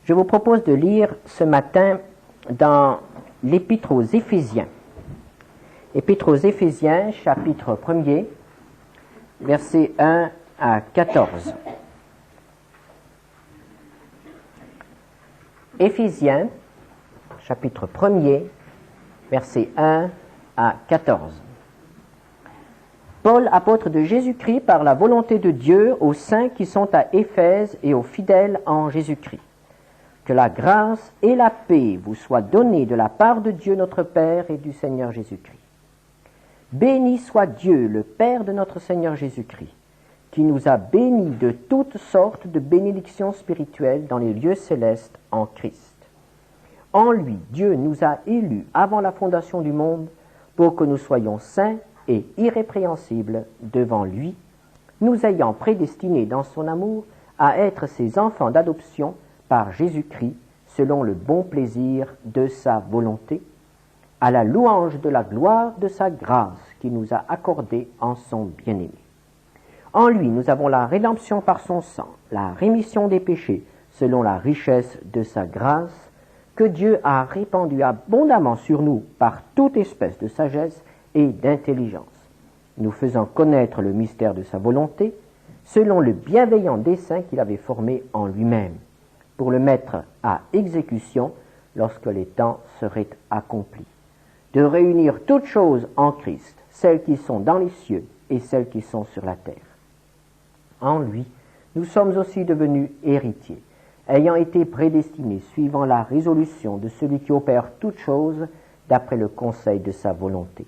Je vous propose de lire ce matin dans l'Épître aux Éphésiens. Épître aux Éphésiens, chapitre 1er, versets 1 à 14. Éphésiens, chapitre 1er, versets 1 à 14. Paul, apôtre de Jésus-Christ, par la volonté de Dieu, aux saints qui sont à Éphèse et aux fidèles en Jésus-Christ. Que la grâce et la paix vous soient données de la part de Dieu notre Père et du Seigneur Jésus-Christ. Béni soit Dieu, le Père de notre Seigneur Jésus-Christ, qui nous a bénis de toutes sortes de bénédictions spirituelles dans les lieux célestes en Christ. En lui, Dieu nous a élus avant la fondation du monde pour que nous soyons saints et irrépréhensibles devant lui, nous ayant prédestinés dans son amour à être ses enfants d'adoption par Jésus-Christ, selon le bon plaisir de sa volonté, à la louange de la gloire de sa grâce qui nous a accordée en son bien-aimé. En lui, nous avons la rédemption par son sang, la rémission des péchés, selon la richesse de sa grâce, que Dieu a répandue abondamment sur nous par toute espèce de sagesse et d'intelligence, nous faisant connaître le mystère de sa volonté, selon le bienveillant dessein qu'il avait formé en lui-même, pour le mettre à exécution lorsque les temps seraient accomplis, de réunir toutes choses en Christ, celles qui sont dans les cieux et celles qui sont sur la terre. En lui, nous sommes aussi devenus héritiers, ayant été prédestinés suivant la résolution de celui qui opère toutes choses d'après le conseil de sa volonté,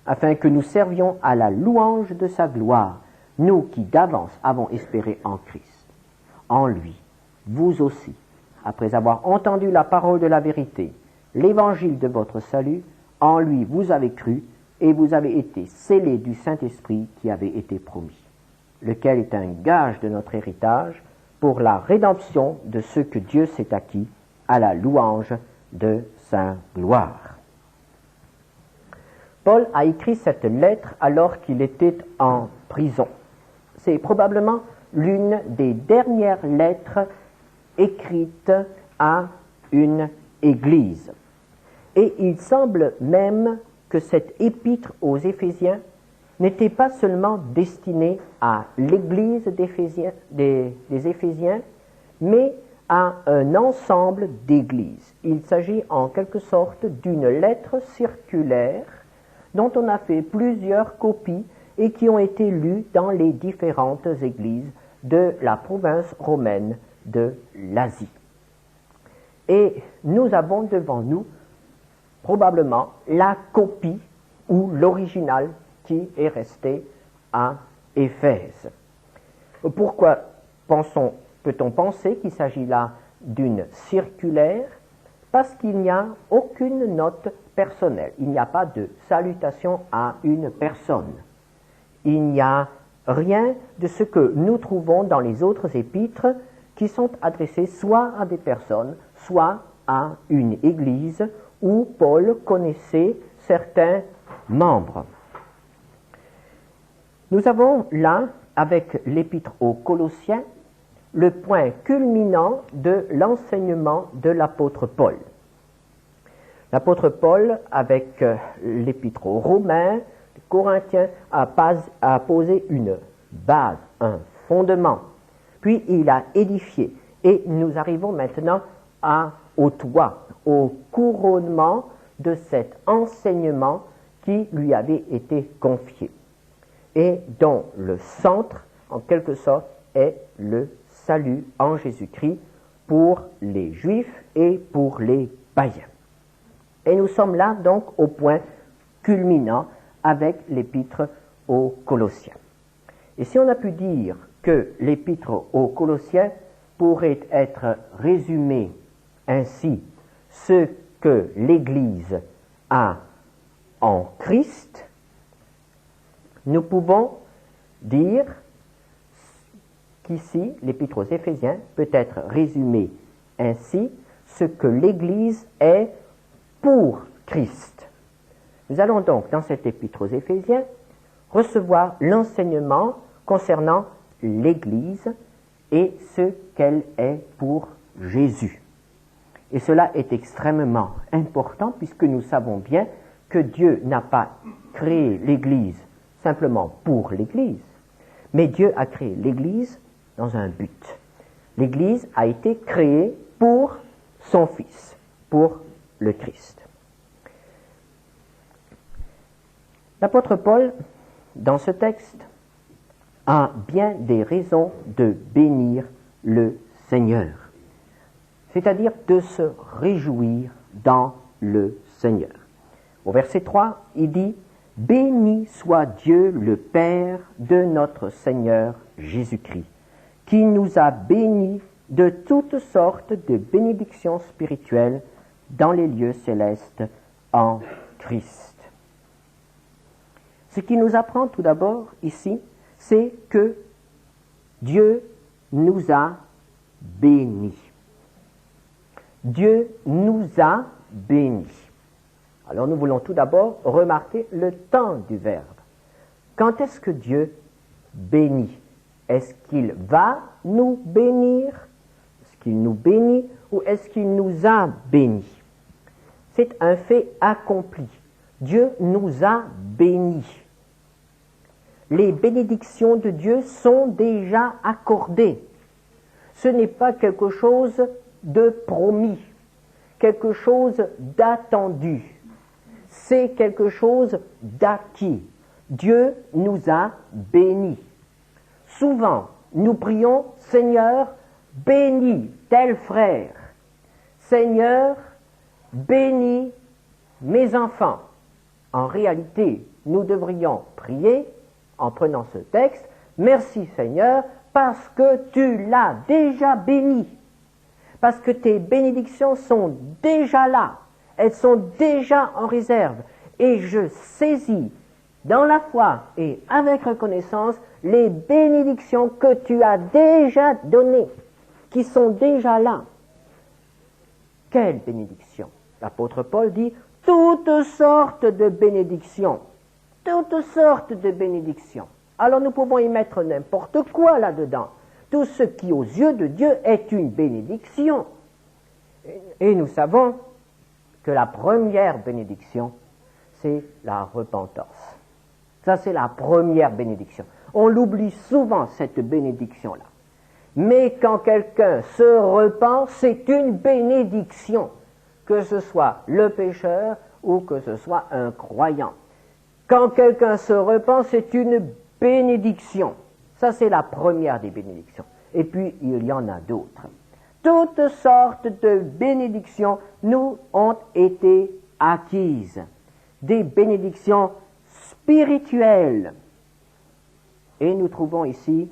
afin que nous servions à la louange de sa gloire, nous qui d'avance avons espéré en Christ. En lui, vous aussi, après avoir entendu la parole de la vérité, l'évangile de votre salut, en lui vous avez cru et vous avez été scellés du Saint-Esprit qui avait été promis, lequel est un gage de notre héritage pour la rédemption de ce que Dieu s'est acquis à la louange de sa gloire. Paul a écrit cette lettre alors qu'il était en prison. C'est probablement l'une des dernières lettres écrites à une église. Et il semble même que cette épître aux Éphésiens n'était pas seulement destinée à l'église des Éphésiens, mais à un ensemble d'églises. Il s'agit en quelque sorte d'une lettre circulaire dont on a fait plusieurs copies et qui ont été lues dans les différentes églises de la province romaine de l'Asie. Et nous avons devant nous probablement la copie ou l'original qui est resté à Éphèse. Pourquoi peut-on penser qu'il s'agit là d'une circulaire? Parce qu'il n'y a aucune note personnelle. Il n'y a pas de salutation à une personne. Il n'y a rien de ce que nous trouvons dans les autres épîtres qui sont adressés soit à des personnes, soit à une église où Paul connaissait certains membres. Nous avons là, avec l'épître aux Colossiens, le point culminant de l'enseignement de l'apôtre Paul. L'apôtre Paul, avec l'épître aux Romains, aux Corinthiens, a posé une base, un fondement. Puis il a édifié. Et nous arrivons maintenant au toit, au couronnement de cet enseignement qui lui avait été confié. Et dont le centre, en quelque sorte, est le salut en Jésus-Christ pour les Juifs et pour les païens. Et nous sommes là donc au point culminant avec l'épître aux Colossiens. Et si on a pu dire que l'épître aux Colossiens pourrait être résumé ainsi, ce que l'Église a en Christ, nous pouvons dire qu'ici, l'épître aux Éphésiens peut être résumé ainsi, ce que l'Église est pour Christ. Nous allons donc, dans cette épître aux Éphésiens, recevoir l'enseignement concernant l'Église et ce qu'elle est pour Jésus. Et cela est extrêmement important puisque nous savons bien que Dieu n'a pas créé l'Église simplement pour l'Église, mais Dieu a créé l'Église dans un but. L'Église a été créée pour son Fils, pour le Christ. L'apôtre Paul, dans ce texte, a bien des raisons de bénir le Seigneur, c'est-à-dire de se réjouir dans le Seigneur. Au verset 3, il dit « Béni soit Dieu le Père de notre Seigneur Jésus-Christ, qui nous a bénis de toutes sortes de bénédictions spirituelles dans les lieux célestes en Christ. » Ce qui nous apprend tout d'abord ici, c'est que Dieu nous a bénis. Dieu nous a bénis. Alors nous voulons tout d'abord remarquer le temps du verbe. Quand est-ce que Dieu bénit? Est-ce qu'il va nous bénir? Est-ce qu'il nous bénit ou est-ce qu'il nous a bénis? C'est un fait accompli. Dieu nous a bénis. Les bénédictions de Dieu sont déjà accordées. Ce n'est pas quelque chose de promis, quelque chose d'attendu. C'est quelque chose d'acquis. Dieu nous a bénis. Souvent, nous prions « Seigneur, bénis tel frère. Seigneur, bénis mes enfants. » En réalité, nous devrions prier en prenant ce texte, merci Seigneur, parce que tu l'as déjà béni, parce que tes bénédictions sont déjà là, elles sont déjà en réserve, et je saisis dans la foi et avec reconnaissance les bénédictions que tu as déjà données, qui sont déjà là. Quelle bénédiction? L'apôtre Paul dit, toutes sortes de bénédictions. Toutes sortes de bénédictions. Alors nous pouvons y mettre n'importe quoi là-dedans. Tout ce qui aux yeux de Dieu est une bénédiction. Et nous savons que la première bénédiction, c'est la repentance. Ça, c'est la première bénédiction. On l'oublie souvent, cette bénédiction-là. Mais quand quelqu'un se repent, c'est une bénédiction, que ce soit le pécheur ou que ce soit un croyant. Quand quelqu'un se repent, c'est une bénédiction. Ça, c'est la première des bénédictions. Et puis, il y en a d'autres. Toutes sortes de bénédictions nous ont été acquises. Des bénédictions spirituelles. Et nous trouvons ici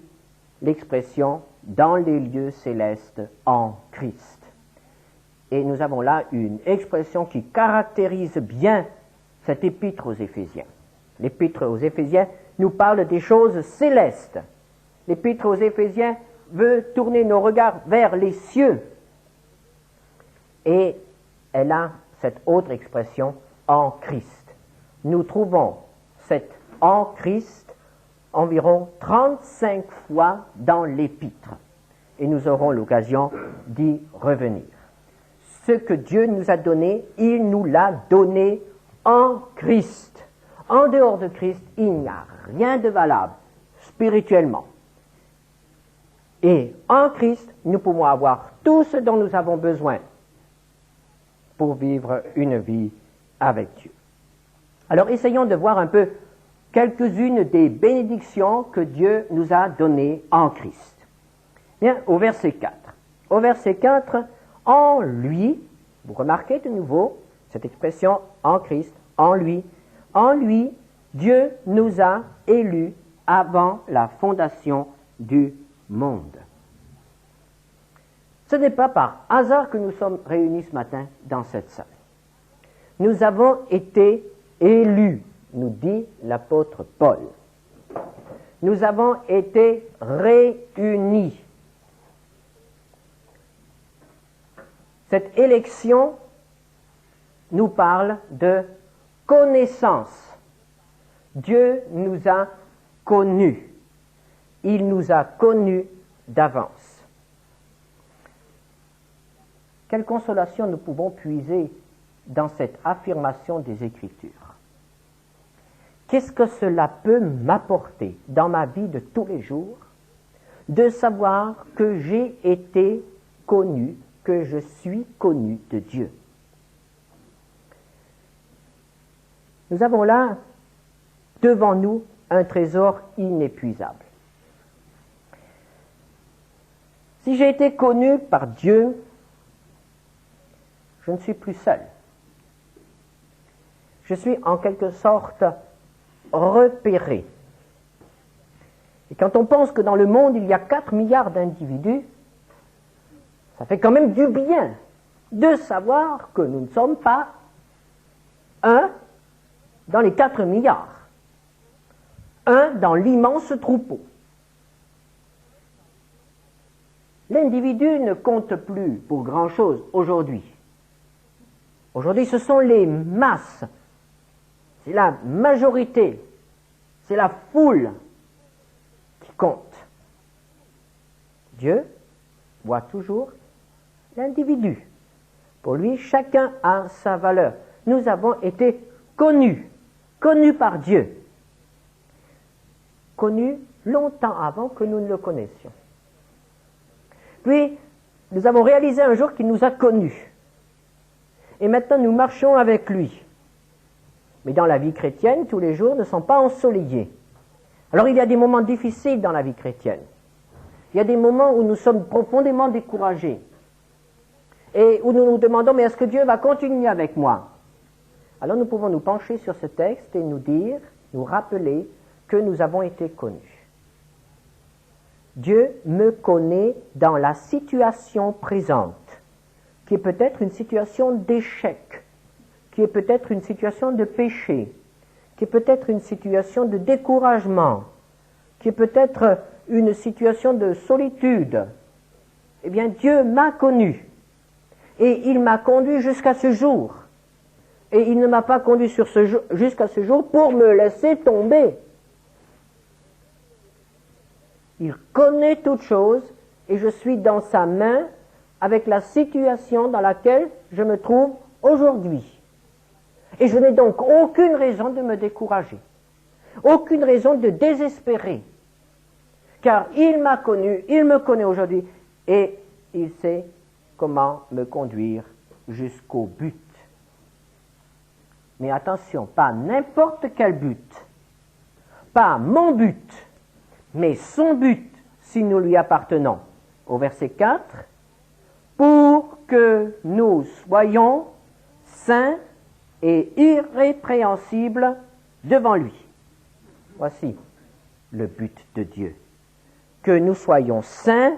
l'expression « dans les lieux célestes en Christ ». Et nous avons là une expression qui caractérise bien cette épître aux Éphésiens. L'épître aux Éphésiens nous parle des choses célestes. L'épître aux Éphésiens veut tourner nos regards vers les cieux. Et elle a cette autre expression, en Christ. Nous trouvons cette en Christ environ 35 fois dans l'épître. Et nous aurons l'occasion d'y revenir. Ce que Dieu nous a donné, il nous l'a donné en Christ. En dehors de Christ, il n'y a rien de valable spirituellement. Et en Christ, nous pouvons avoir tout ce dont nous avons besoin pour vivre une vie avec Dieu. Alors, essayons de voir un peu quelques-unes des bénédictions que Dieu nous a données en Christ. Bien, au verset 4. Au verset 4, en lui, vous remarquez de nouveau cette expression en Christ, en lui, Dieu nous a élus avant la fondation du monde. Ce n'est pas par hasard que nous sommes réunis ce matin dans cette salle. Nous avons été élus, nous dit l'apôtre Paul. Nous avons été réunis. Cette élection nous parle de connaissance. Dieu nous a connus. Il nous a connus d'avance. quelle consolation nous pouvons puiser dans cette affirmation des Écritures? Qu'est-ce que cela peut m'apporter dans ma vie de tous les jours de savoir que j'ai été connu, que je suis connu de Dieu? Nous avons là devant nous un trésor inépuisable. Si j'ai été connu par Dieu, je ne suis plus seul. Je suis en quelque sorte repéré. Et quand on pense que dans le monde il y a 4 milliards d'individus, ça fait quand même du bien de savoir que nous ne sommes pas un dans les 4 milliards, un dans l'immense troupeau. L'individu ne compte plus pour grand-chose aujourd'hui. Aujourd'hui, ce sont les masses, c'est la majorité, c'est la foule qui compte. Dieu voit toujours l'individu. Pour lui, chacun a sa valeur. Nous avons été connus par Dieu, connus longtemps avant que nous ne le connaissions. Puis, nous avons réalisé un jour qu'il nous a connus. Et maintenant, nous marchons avec lui. Mais dans la vie chrétienne, tous les jours ne sont pas ensoleillés. Alors, il y a des moments difficiles dans la vie chrétienne. Il y a des moments où nous sommes profondément découragés. Et où nous nous demandons, mais est-ce que Dieu va continuer avec moi? Alors, nous pouvons nous pencher sur ce texte et nous dire, nous rappeler que nous avons été connus. Dieu me connaît dans la situation présente, qui est peut-être une situation d'échec, qui est peut-être une situation de péché, qui est peut-être une situation de découragement, qui est peut-être une situation de solitude. Eh bien, Dieu m'a connu, et il m'a conduit jusqu'à ce jour. Et il ne m'a pas conduit jusqu'à ce jour pour me laisser tomber. Il connaît toutes choses et je suis dans sa main avec la situation dans laquelle je me trouve aujourd'hui. Et je n'ai donc aucune raison de me décourager, aucune raison de désespérer, car il m'a connu, il me connaît aujourd'hui et il sait comment me conduire jusqu'au but. Mais attention, pas n'importe quel but, pas mon but, mais son but, si nous lui appartenons. Au verset 4, pour que nous soyons saints et irrépréhensibles devant lui. Voici le but de Dieu. Que nous soyons saints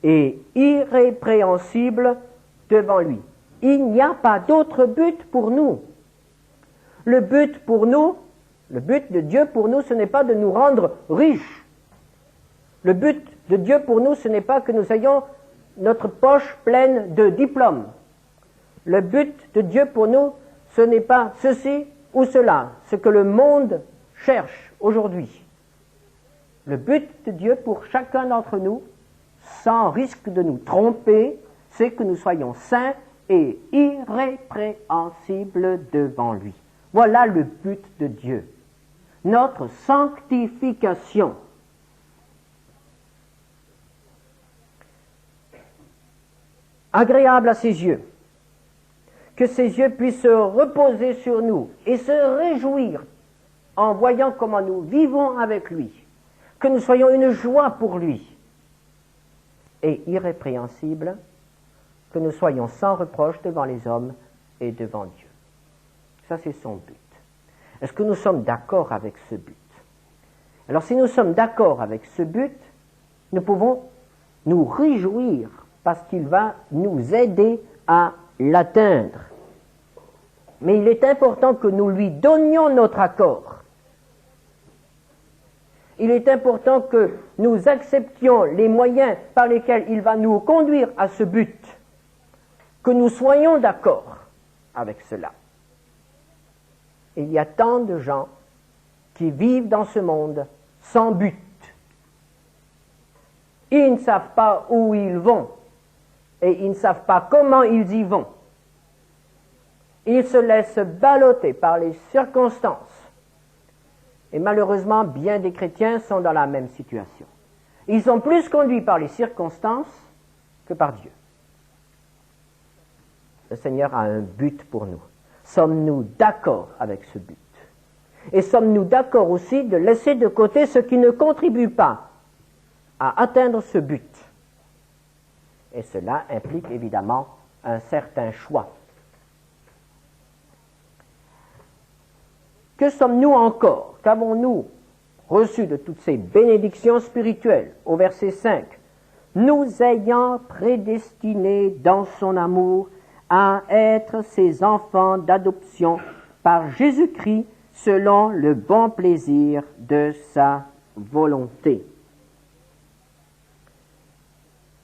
et irrépréhensibles devant lui. Il n'y a pas d'autre but pour nous. Le but pour nous, le but de Dieu pour nous, ce n'est pas de nous rendre riches. Le but de Dieu pour nous, ce n'est pas que nous ayons notre poche pleine de diplômes. Le but de Dieu pour nous, ce n'est pas ceci ou cela, ce que le monde cherche aujourd'hui. Le but de Dieu pour chacun d'entre nous, sans risque de nous tromper, c'est que nous soyons saints et irrépréhensibles devant lui. Voilà le but de Dieu. Notre sanctification. Agréable à ses yeux, que ses yeux puissent se reposer sur nous et se réjouir en voyant comment nous vivons avec lui, que nous soyons une joie pour lui, et irrépréhensibles, que nous soyons sans reproche devant les hommes et devant Dieu. Ça, c'est son but. Est-ce que nous sommes d'accord avec ce but? Alors, si nous sommes d'accord avec ce but, nous pouvons nous réjouir parce qu'il va nous aider à l'atteindre. Mais il est important que nous lui donnions notre accord. Il est important que nous acceptions les moyens par lesquels il va nous conduire à ce but, que nous soyons d'accord avec cela. Il y a tant de gens qui vivent dans ce monde sans but. Ils ne savent pas où ils vont. et ils ne savent pas comment ils y vont. Ils se laissent balloter par les circonstances. Et malheureusement, bien des chrétiens sont dans la même situation. Ils sont plus conduits par les circonstances que par Dieu. Le Seigneur a un but pour nous. Sommes-nous d'accord avec ce but? Et sommes-nous d'accord aussi de laisser de côté ce qui ne contribue pas à atteindre ce but? Et cela implique évidemment un certain choix. Que sommes-nous encore? Qu'avons-nous reçu de toutes ces bénédictions spirituelles? Au verset 5, nous ayant prédestinés dans son amour à être ses enfants d'adoption par Jésus-Christ selon le bon plaisir de sa volonté.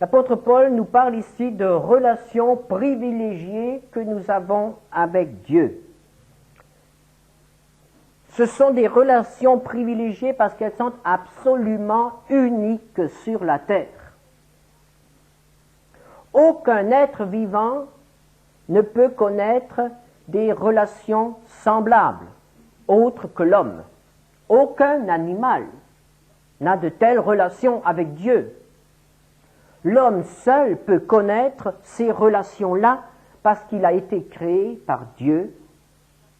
L'apôtre Paul nous parle ici de relations privilégiées que nous avons avec Dieu. Ce sont des relations privilégiées parce qu'elles sont absolument uniques sur la terre. Aucun être vivant ne peut connaître des relations semblables, autres que l'homme. Aucun animal n'a de telles relations avec Dieu. L'homme seul peut connaître ces relations-là parce qu'il a été créé par Dieu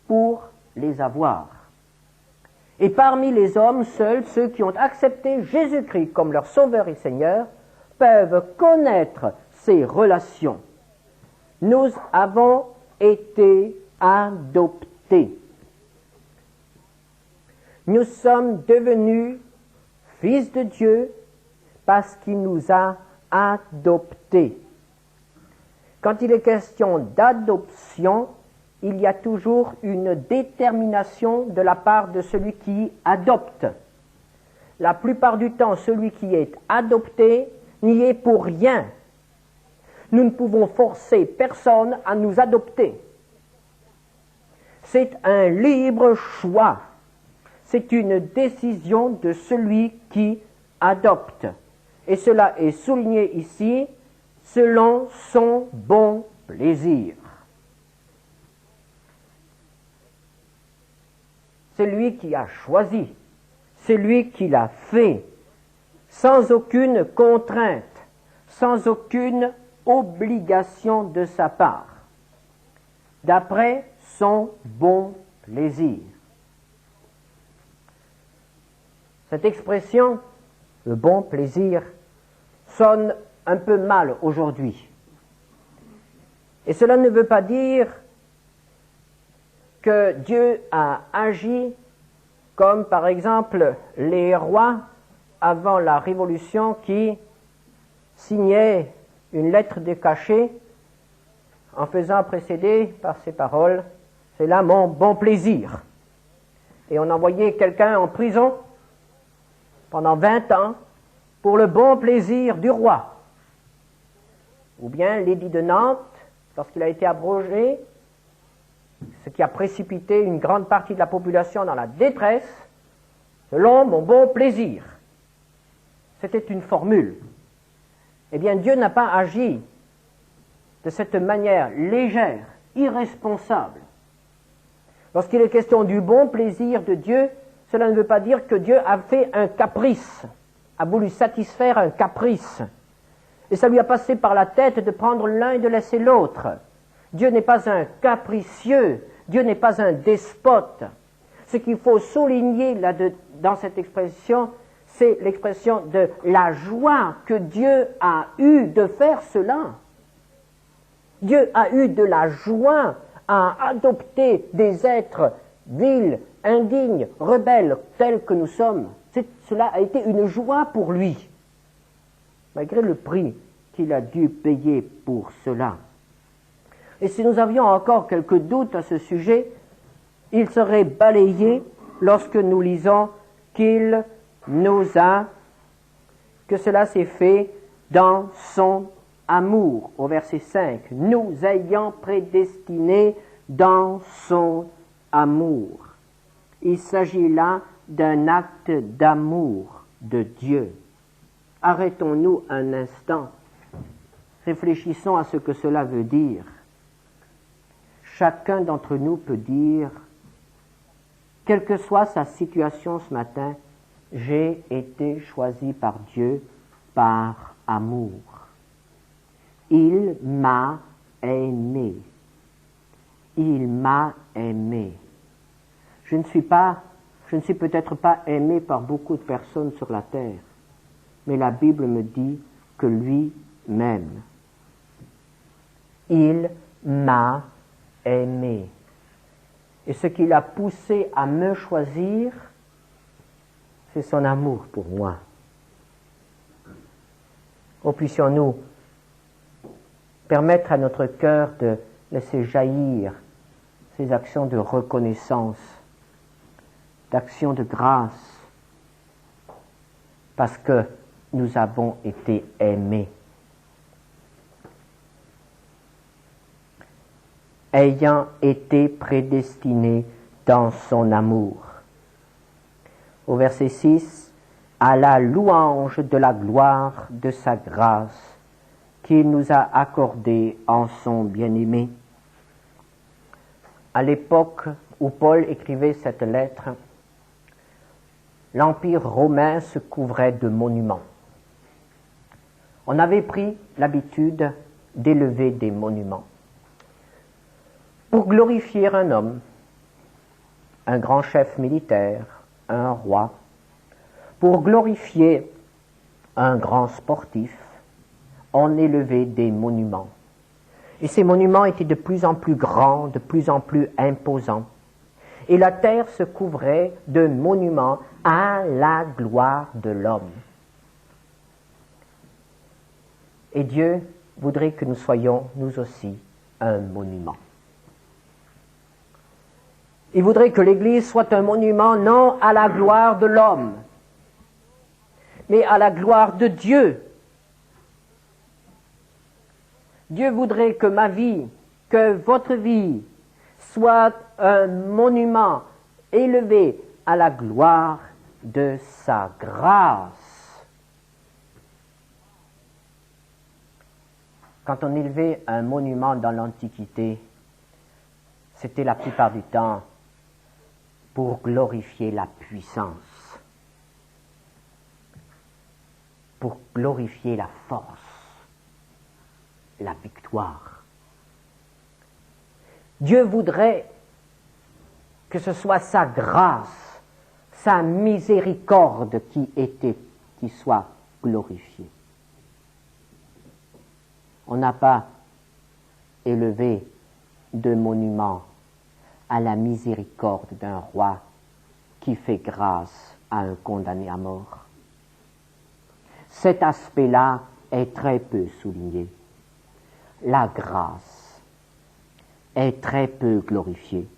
pour les avoir. Et parmi les hommes, seuls ceux qui ont accepté Jésus-Christ comme leur Sauveur et Seigneur peuvent connaître ces relations. Nous avons été adoptés. Nous sommes devenus fils de Dieu parce qu'il nous a adoptés. Quand il est question d'adoption, il y a toujours une détermination de la part de celui qui adopte. La plupart du temps, celui qui est adopté n'y est pour rien. Nous ne pouvons forcer personne à nous adopter. C'est un libre choix. C'est une décision de celui qui adopte. Et cela est souligné ici, selon son bon plaisir. C'est lui qui a choisi, c'est lui qui l'a fait, sans aucune contrainte, sans aucune obligation de sa part, d'après son bon plaisir. Cette expression, le bon plaisir, sonne un peu mal aujourd'hui. Et cela ne veut pas dire que Dieu a agi comme par exemple les rois avant la Révolution qui signaient une lettre de cachet en faisant précéder par ces paroles « C'est là mon bon plaisir ». Et on envoyait quelqu'un en prison pendant 20 ans pour le bon plaisir du roi. Ou bien l'édit de Nantes, lorsqu'il a été abrogé, ce qui a précipité une grande partie de la population dans la détresse, selon mon bon plaisir. C'était une formule. Eh bien, Dieu n'a pas agi de cette manière légère, irresponsable. Lorsqu'il est question du bon plaisir de Dieu, cela ne veut pas dire que Dieu a fait un caprice, a voulu satisfaire un caprice. Et ça lui a passé par la tête de prendre l'un et de laisser l'autre. Dieu n'est pas un capricieux, Dieu n'est pas un despote. Ce qu'il faut souligner dans cette expression, c'est l'expression de la joie que Dieu a eue de faire cela. Dieu a eu de la joie à adopter des êtres vils, indignes, rebelles, tels que nous sommes. Cela a été une joie pour lui, malgré le prix qu'il a dû payer pour cela. Et si nous avions encore quelques doutes à ce sujet, il serait balayé lorsque nous lisons que cela s'est fait dans son amour, au verset 5, nous ayant prédestinés dans son amour. Il s'agit là d'un acte d'amour de Dieu. Arrêtons-nous un instant Réfléchissons à ce que cela veut dire. Chacun d'entre nous peut dire, quelle que soit sa situation ce matin, j'ai été choisi par Dieu par amour. Il m'a aimé. Il m'a aimé. Je ne suis peut-être pas aimé par beaucoup de personnes sur la terre, mais la Bible me dit que lui m'aime. Il m'a aimé. Et ce qui l'a poussé à me choisir, c'est son amour pour moi. Oh, puissions-nous permettre à notre cœur de laisser jaillir ces actions de reconnaissance, d'actions de grâce, parce que nous avons été aimés. Ayant été prédestinés dans son amour. Au verset 6, à la louange de la gloire de sa grâce qu'il nous a accordée en son bien-aimé. À l'époque où Paul écrivait cette lettre, l'Empire romain se couvrait de monuments. On avait pris l'habitude d'élever des monuments pour glorifier un homme, un grand chef militaire, un roi, pour glorifier un grand sportif, on élevait des monuments. Et ces monuments étaient de plus en plus grands, de plus en plus imposants. Et la terre se couvrait de monuments à la gloire de l'homme. Et Dieu voudrait que nous soyons, nous aussi, un monument. Il voudrait que l'Église soit un monument non à la gloire de l'homme, mais à la gloire de Dieu. Dieu voudrait que ma vie, que votre vie, soit un monument élevé à la gloire de sa grâce. Quand on élevait un monument dans l'Antiquité, c'était la plupart du temps pour glorifier la puissance, pour glorifier la force, la victoire. Dieu voudrait que ce soit sa grâce, sa miséricorde qui soit glorifiée. On n'a pas élevé de monument à la miséricorde d'un roi qui fait grâce à un condamné à mort. Cet aspect-là est très peu souligné. La grâce est très peu glorifiée.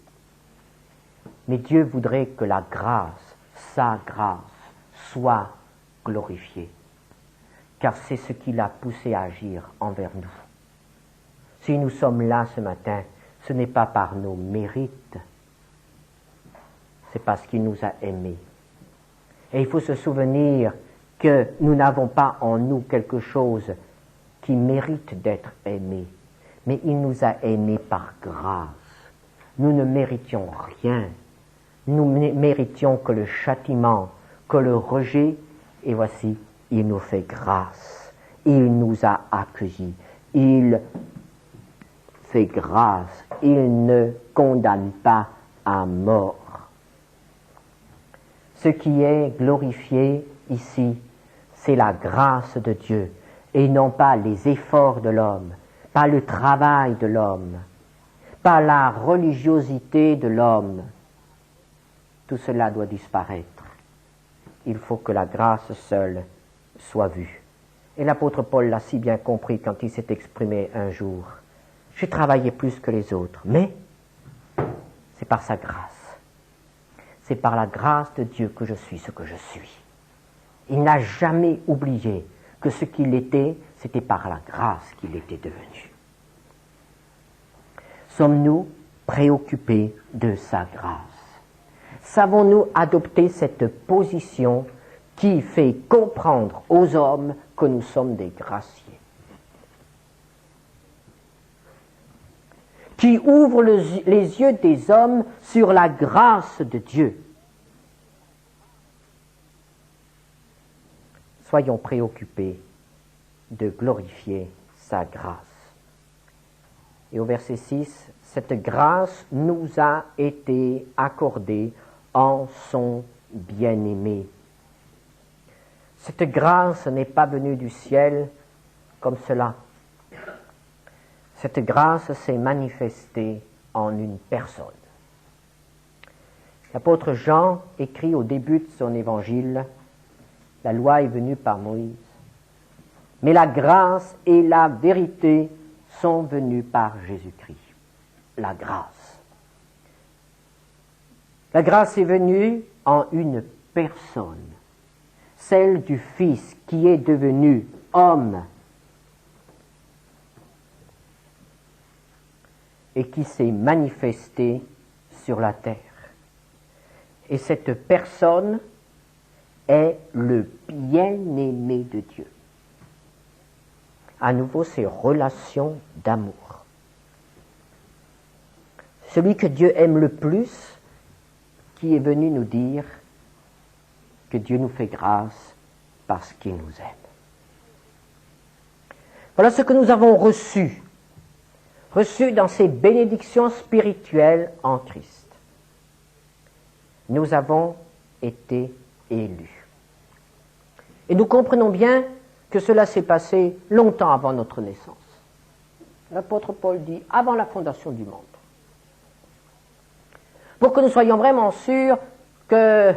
Mais Dieu voudrait que la grâce, sa grâce, soit glorifiée. Car c'est ce qui l'a poussé à agir envers nous. Si nous sommes là ce matin, ce n'est pas par nos mérites, c'est parce qu'il nous a aimés. Et il faut se souvenir que nous n'avons pas en nous quelque chose qui mérite d'être aimé, mais il nous a aimés par grâce. Nous ne méritions rien. Nous méritions que le châtiment, que le rejet, et voici, il nous fait grâce. Il nous a accueillis. Il fait grâce. Il ne condamne pas à mort. Ce qui est glorifié ici, c'est la grâce de Dieu, et non pas les efforts de l'homme, pas le travail de l'homme, pas la religiosité de l'homme. Tout cela doit disparaître. Il faut que la grâce seule soit vue. Et l'apôtre Paul l'a si bien compris quand il s'est exprimé un jour. J'ai travaillé plus que les autres, mais c'est par sa grâce. C'est par la grâce de Dieu que je suis ce que je suis. Il n'a jamais oublié que ce qu'il était, c'était par la grâce qu'il était devenu. Sommes-nous préoccupés de sa grâce? Savons-nous adopter cette position qui fait comprendre aux hommes que nous sommes des graciés? qui ouvre les yeux des hommes sur la grâce de Dieu. Soyons préoccupés de glorifier sa grâce. Et au verset 6, cette grâce nous a été accordée en son bien-aimé. Cette grâce n'est pas venue du ciel comme cela. Cette grâce s'est manifestée en une personne. L'apôtre Jean écrit au début de son évangile, « La loi est venue par Moïse, mais la grâce et la vérité sont venues par Jésus-Christ. » La grâce. La grâce est venue en une personne, celle du Fils qui est devenu homme et qui s'est manifesté sur la terre. Et cette personne est le bien-aimé de Dieu. À nouveau, ces relations d'amour. Celui que Dieu aime le plus, qui est venu nous dire que Dieu nous fait grâce parce qu'il nous aime. Voilà ce que nous avons reçu dans ces bénédictions spirituelles en Christ. Nous avons été élus. Et nous comprenons bien que cela s'est passé longtemps avant notre naissance. L'apôtre Paul dit, avant la fondation du monde. Pour que nous soyons vraiment sûrs que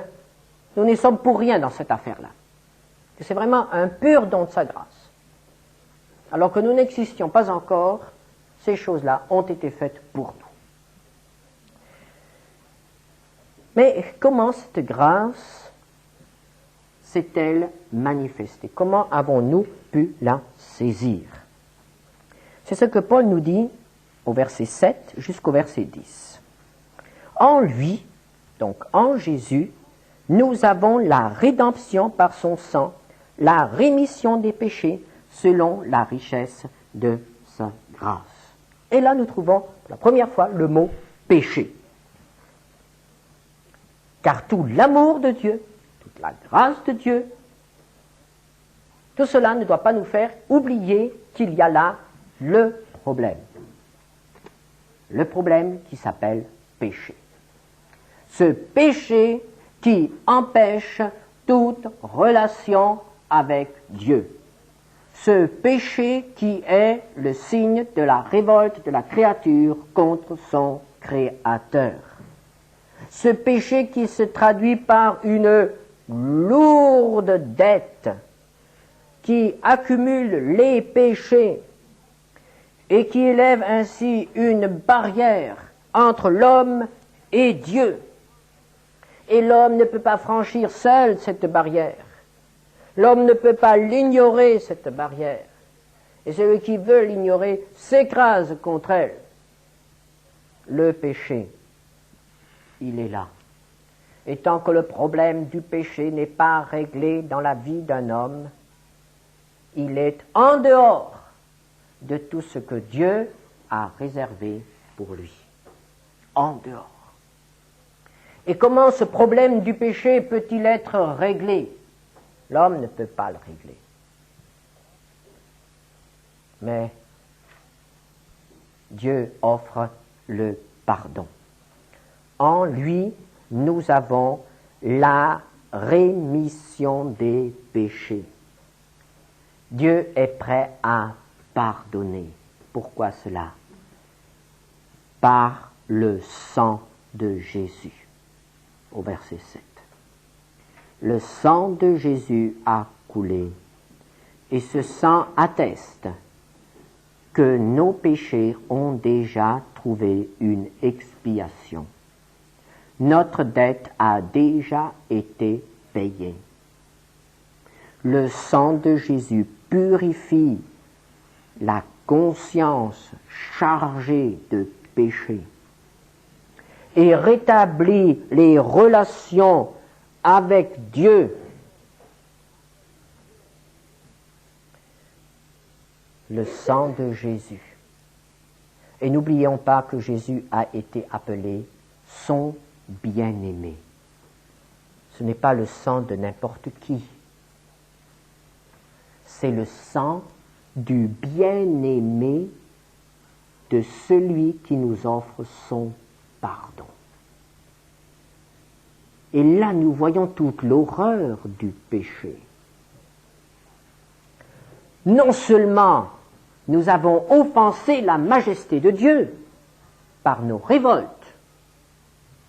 nous n'y sommes pour rien dans cette affaire-là. Que c'est vraiment un pur don de sa grâce. Alors que nous n'existions pas encore, ces choses-là ont été faites pour nous. Mais comment cette grâce s'est-elle manifestée? Comment avons-nous pu la saisir? C'est ce que Paul nous dit au verset 7 jusqu'au verset 10. En lui, donc en Jésus, nous avons la rédemption par son sang, la rémission des péchés selon la richesse de sa grâce. Et là, nous trouvons pour la première fois le mot péché. Car tout l'amour de Dieu, toute la grâce de Dieu, tout cela ne doit pas nous faire oublier qu'il y a là le problème. Le problème qui s'appelle péché. Ce péché qui empêche toute relation avec Dieu. Ce péché qui est le signe de la révolte de la créature contre son Créateur. Ce péché qui se traduit par une lourde dette qui accumule les péchés et qui élève ainsi une barrière entre l'homme et Dieu. Et l'homme ne peut pas franchir seul cette barrière. L'homme ne peut pas l'ignorer, cette barrière. Et celui qui veut l'ignorer s'écrase contre elle. Le péché, il est là. Et tant que le problème du péché n'est pas réglé dans la vie d'un homme, il est en dehors de tout ce que Dieu a réservé pour lui. En dehors. Et comment ce problème du péché peut-il être réglé? L'homme ne peut pas le régler. Mais Dieu offre le pardon. En lui, nous avons la rémission des péchés. Dieu est prêt à pardonner. Pourquoi cela? Par le sang de Jésus. Au verset 7. Le sang de Jésus a coulé, et ce sang atteste que nos péchés ont déjà trouvé une expiation. Notre dette a déjà été payée. Le sang de Jésus purifie la conscience chargée de péché et rétablit les relations avec Dieu. Le sang de Jésus Et n'oublions pas que Jésus a été appelé son bien-aimé. Ce n'est pas le sang de n'importe qui. C'est le sang du bien-aimé de celui qui nous offre son pardon. Et là, nous voyons toute l'horreur du péché. Non seulement nous avons offensé la majesté de Dieu par nos révoltes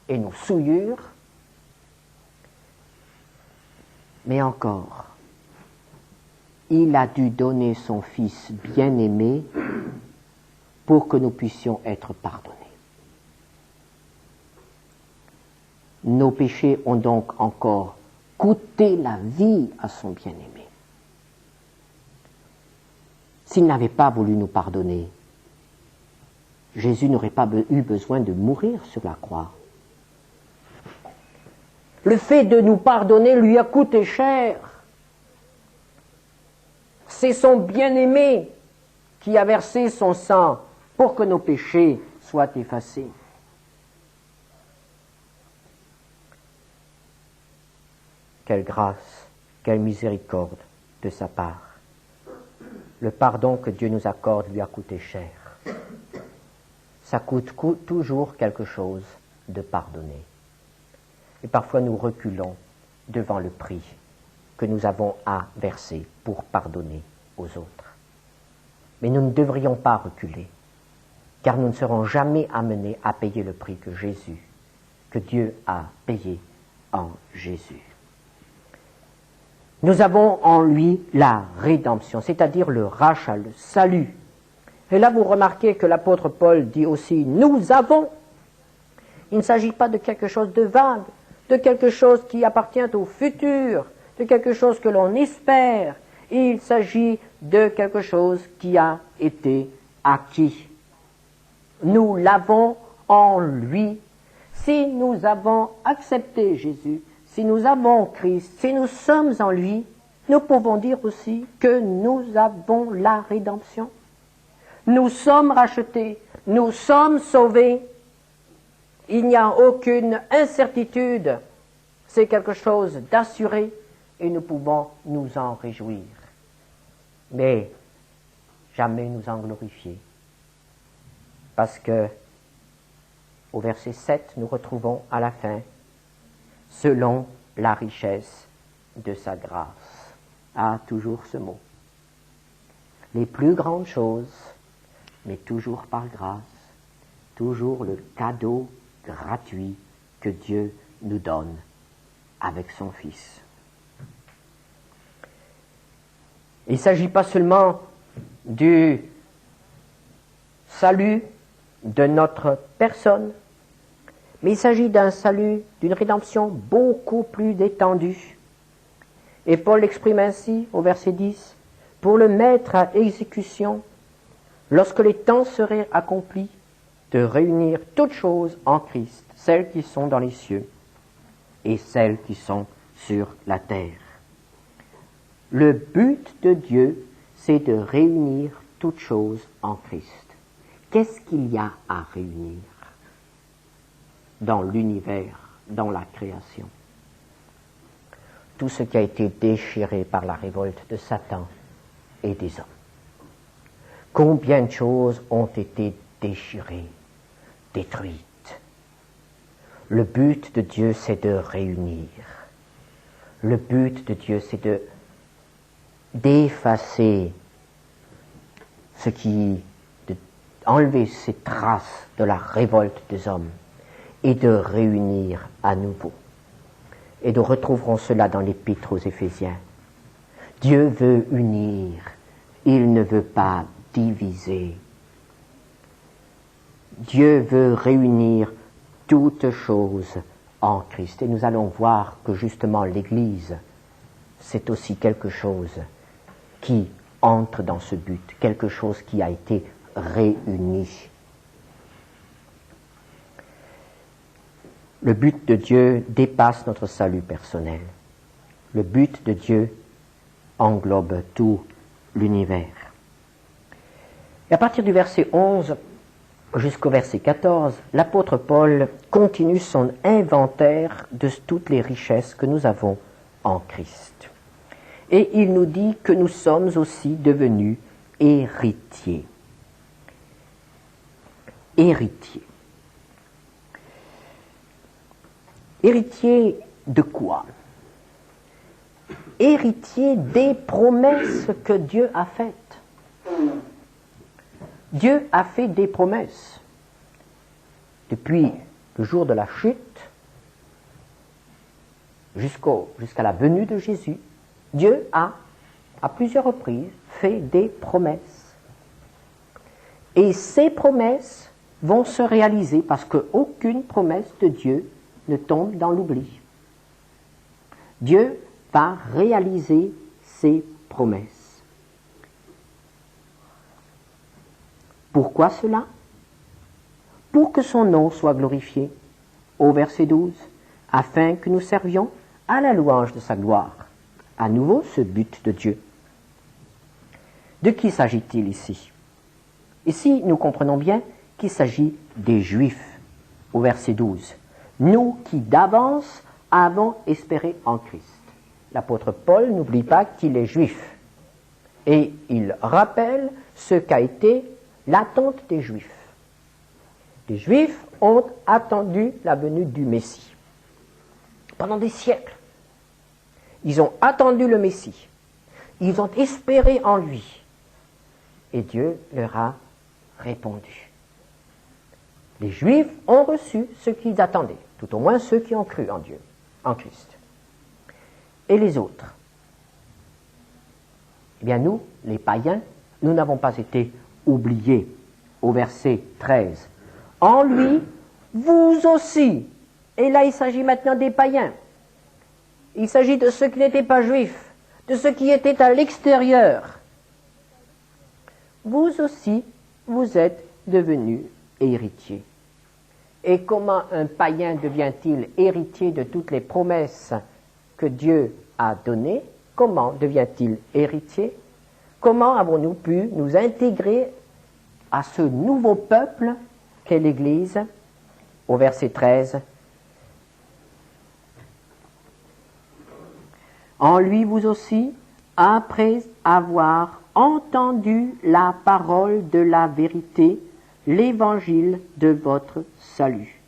et nos souillures, mais encore, il a dû donner son Fils bien-aimé pour que nous puissions être pardonnés. Nos péchés ont donc encore coûté la vie à son bien-aimé. S'il n'avait pas voulu nous pardonner, Jésus n'aurait pas eu besoin de mourir sur la croix. Le fait de nous pardonner lui a coûté cher. C'est son bien-aimé qui a versé son sang pour que nos péchés soient effacés. Quelle grâce, quelle miséricorde de sa part. Le pardon que Dieu nous accorde lui a coûté cher. Ça coûte toujours quelque chose de pardonner. Et parfois nous reculons devant le prix que nous avons à verser pour pardonner aux autres. Mais nous ne devrions pas reculer, car nous ne serons jamais amenés à payer le prix que Dieu a payé en Jésus. Nous avons en lui la rédemption, c'est-à-dire le rachat, le salut. Et là, vous remarquez que l'apôtre Paul dit aussi « nous avons ». Il ne s'agit pas de quelque chose de vague, de quelque chose qui appartient au futur, de quelque chose que l'on espère. Il s'agit de quelque chose qui a été acquis. Nous l'avons en lui. Si nous avons accepté Jésus, si nous avons Christ, si nous sommes en lui, nous pouvons dire aussi que nous avons la rédemption. Nous sommes rachetés, nous sommes sauvés. Il n'y a aucune incertitude. C'est quelque chose d'assuré et nous pouvons nous en réjouir. Mais jamais nous en glorifier. Parce que, au verset 7, nous retrouvons à la fin selon la richesse de sa grâce. Ah, toujours ce mot. Les plus grandes choses, mais toujours par grâce, toujours le cadeau gratuit que Dieu nous donne avec son Fils. Il ne s'agit pas seulement du salut de notre personne, mais il s'agit d'un salut, d'une rédemption beaucoup plus étendue. Et Paul l'exprime ainsi au verset 10, « Pour le mettre à exécution, lorsque les temps seraient accomplis, de réunir toutes choses en Christ, celles qui sont dans les cieux et celles qui sont sur la terre. » Le but de Dieu, c'est de réunir toutes choses en Christ. Qu'est-ce qu'il y a à réunir dans l'univers, dans la création? Tout ce qui a été déchiré par la révolte de Satan et des hommes. Combien de choses ont été déchirées, détruites. Le but de Dieu, c'est de réunir. Le but de Dieu, c'est d'effacer enlever ces traces de la révolte des hommes et de réunir à nouveau. Et nous retrouverons cela dans l'Épître aux Éphésiens. Dieu veut unir, il ne veut pas diviser. Dieu veut réunir toutes choses en Christ. Et nous allons voir que justement l'Église, c'est aussi quelque chose qui entre dans ce but, quelque chose qui a été réuni. Le but de Dieu dépasse notre salut personnel. Le but de Dieu englobe tout l'univers. Et à partir du verset 11, jusqu'au verset 14, l'apôtre Paul continue son inventaire de toutes les richesses que nous avons en Christ. Et il nous dit que nous sommes aussi devenus héritiers. Héritiers. Héritiers de quoi? Héritiers des promesses que Dieu a faites. Dieu a fait des promesses. Depuis le jour de la chute jusqu'à la venue de Jésus, Dieu a, à plusieurs reprises, fait des promesses. Et ces promesses vont se réaliser parce qu'aucune promesse de Dieu ne tombe dans l'oubli. Dieu va réaliser ses promesses. Pourquoi cela? Pour que son nom soit glorifié, au verset 12, afin que nous servions à la louange de sa gloire. À nouveau, ce but de Dieu. De qui s'agit-il ici? Ici, nous comprenons bien qu'il s'agit des Juifs, au verset 12. Nous qui d'avance avons espéré en Christ. L'apôtre Paul n'oublie pas qu'il est juif. Et il rappelle ce qu'a été l'attente des Juifs. Les Juifs ont attendu la venue du Messie. Pendant des siècles. Ils ont attendu le Messie. Ils ont espéré en lui. Et Dieu leur a répondu. Les Juifs ont reçu ce qu'ils attendaient, tout au moins ceux qui ont cru en Dieu, en Christ. Et les autres? Eh bien nous, les païens, nous n'avons pas été oubliés. Au verset 13. En lui, vous aussi. Et là, il s'agit maintenant des païens. Il s'agit de ceux qui n'étaient pas juifs, de ceux qui étaient à l'extérieur. Vous aussi, vous êtes devenus héritiers. Et comment un païen devient-il héritier de toutes les promesses que Dieu a données? Comment devient-il héritier? Comment avons-nous pu nous intégrer à ce nouveau peuple qu'est l'Église? Au verset 13. En lui, vous aussi, après avoir entendu la parole de la vérité, l'évangile de votre salut.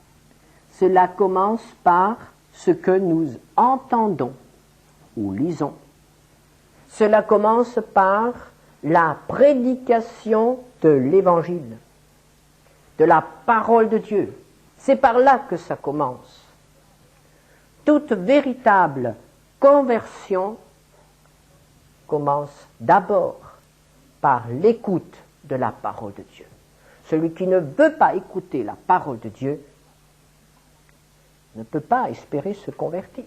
Cela commence par ce que nous entendons ou lisons. Cela commence par la prédication de l'évangile, de la parole de Dieu. C'est par là que ça commence. Toute véritable conversion commence d'abord par l'écoute de la parole de Dieu. Celui qui ne veut pas écouter la parole de Dieu ne peut pas espérer se convertir.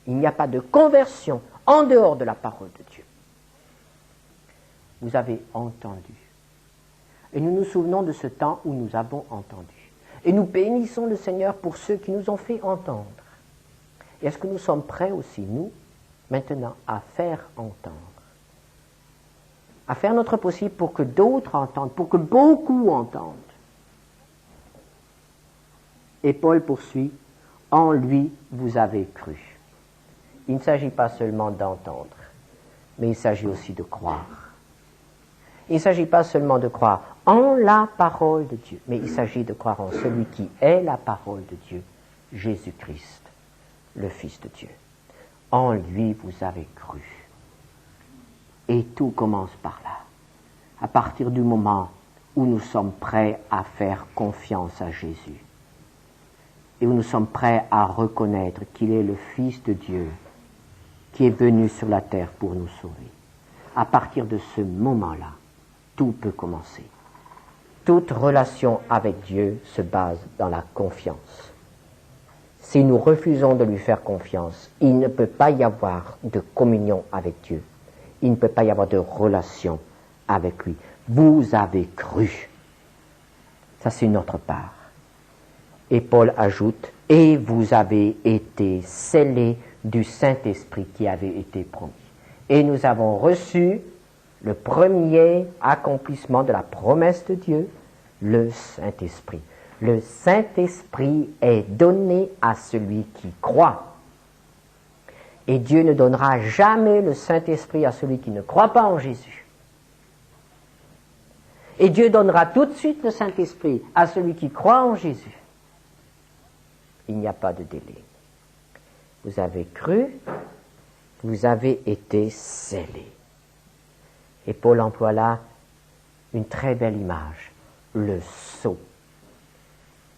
Il n'y a pas de conversion en dehors de la parole de Dieu. Vous avez entendu. Et nous nous souvenons de ce temps où nous avons entendu. Et nous bénissons le Seigneur pour ceux qui nous ont fait entendre. Et est-ce que nous sommes prêts aussi, nous, maintenant, à faire entendre? À faire notre possible pour que d'autres entendent, pour que beaucoup entendent. Et Paul poursuit, en lui vous avez cru. Il ne s'agit pas seulement d'entendre, mais il s'agit aussi de croire. Il ne s'agit pas seulement de croire en la parole de Dieu, mais il s'agit de croire en celui qui est la parole de Dieu, Jésus-Christ, le Fils de Dieu. En lui vous avez cru. Et tout commence par là. À partir du moment où nous sommes prêts à faire confiance à Jésus, et où nous sommes prêts à reconnaître qu'il est le Fils de Dieu qui est venu sur la terre pour nous sauver. À partir de ce moment-là, tout peut commencer. Toute relation avec Dieu se base dans la confiance. Si nous refusons de lui faire confiance, il ne peut pas y avoir de communion avec Dieu. Il ne peut pas y avoir de relation avec lui. Vous avez cru. Ça, c'est notre part. Et Paul ajoute, et vous avez été scellés du Saint-Esprit qui avait été promis. Et nous avons reçu le premier accomplissement de la promesse de Dieu, le Saint-Esprit. Le Saint-Esprit est donné à celui qui croit. Et Dieu ne donnera jamais le Saint-Esprit à celui qui ne croit pas en Jésus. Et Dieu donnera tout de suite le Saint-Esprit à celui qui croit en Jésus. Il n'y a pas de délai. Vous avez cru, vous avez été scellés. Et Paul emploie là une très belle image, le sceau.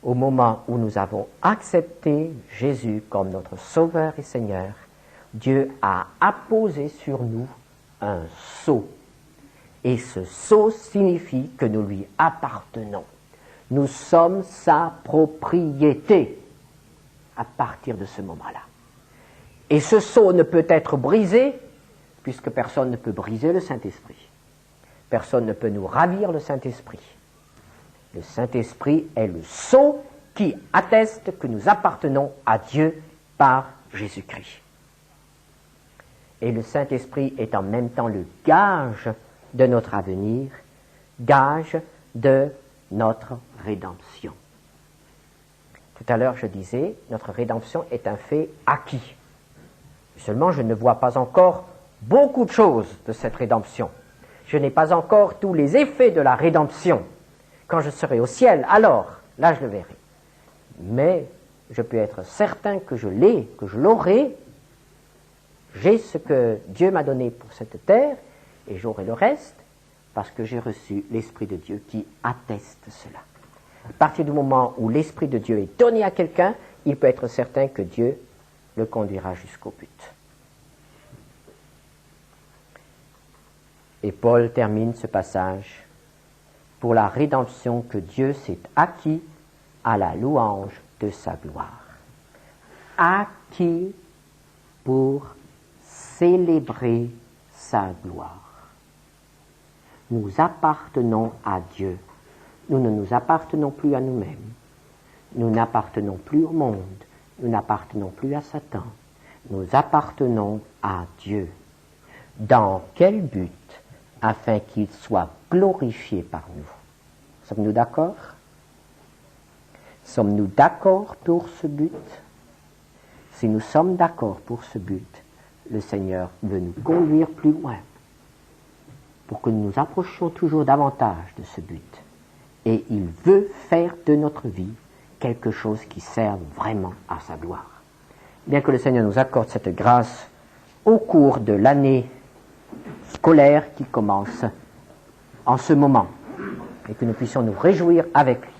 Au moment où nous avons accepté Jésus comme notre Sauveur et Seigneur, Dieu a apposé sur nous un sceau. Et ce sceau signifie que nous lui appartenons. Nous sommes sa propriété à partir de ce moment-là. Et ce sceau ne peut être brisé, puisque personne ne peut briser le Saint-Esprit. Personne ne peut nous ravir le Saint-Esprit. Le Saint-Esprit est le sceau qui atteste que nous appartenons à Dieu par Jésus-Christ. Et le Saint-Esprit est en même temps le gage de notre avenir, gage de notre rédemption. Tout à l'heure, je disais, notre rédemption est un fait acquis. Seulement, je ne vois pas encore beaucoup de choses de cette rédemption. Je n'ai pas encore tous les effets de la rédemption. Quand je serai au ciel, alors, là, je le verrai. Mais je peux être certain que je l'ai, que je l'aurai. J'ai ce que Dieu m'a donné pour cette terre, et j'aurai le reste, parce que j'ai reçu l'Esprit de Dieu qui atteste cela. À partir du moment où l'Esprit de Dieu est donné à quelqu'un, il peut être certain que Dieu le conduira jusqu'au but. Et Paul termine ce passage pour la rédemption que Dieu s'est acquis à la louange de sa gloire. Acquis pour célébrer sa gloire. Nous appartenons à Dieu. Nous ne nous appartenons plus à nous-mêmes. Nous n'appartenons plus au monde. Nous n'appartenons plus à Satan. Nous appartenons à Dieu. Dans quel but? Afin qu'il soit glorifié par nous. Sommes-nous d'accord? Sommes-nous d'accord pour ce but? Si nous sommes d'accord pour ce but, le Seigneur veut nous conduire plus loin pour que nous nous approchions toujours davantage de ce but. Et il veut faire de notre vie quelque chose qui serve vraiment à sa gloire. Bien que le Seigneur nous accorde cette grâce au cours de l'année scolaire qui commence en ce moment et que nous puissions nous réjouir avec lui.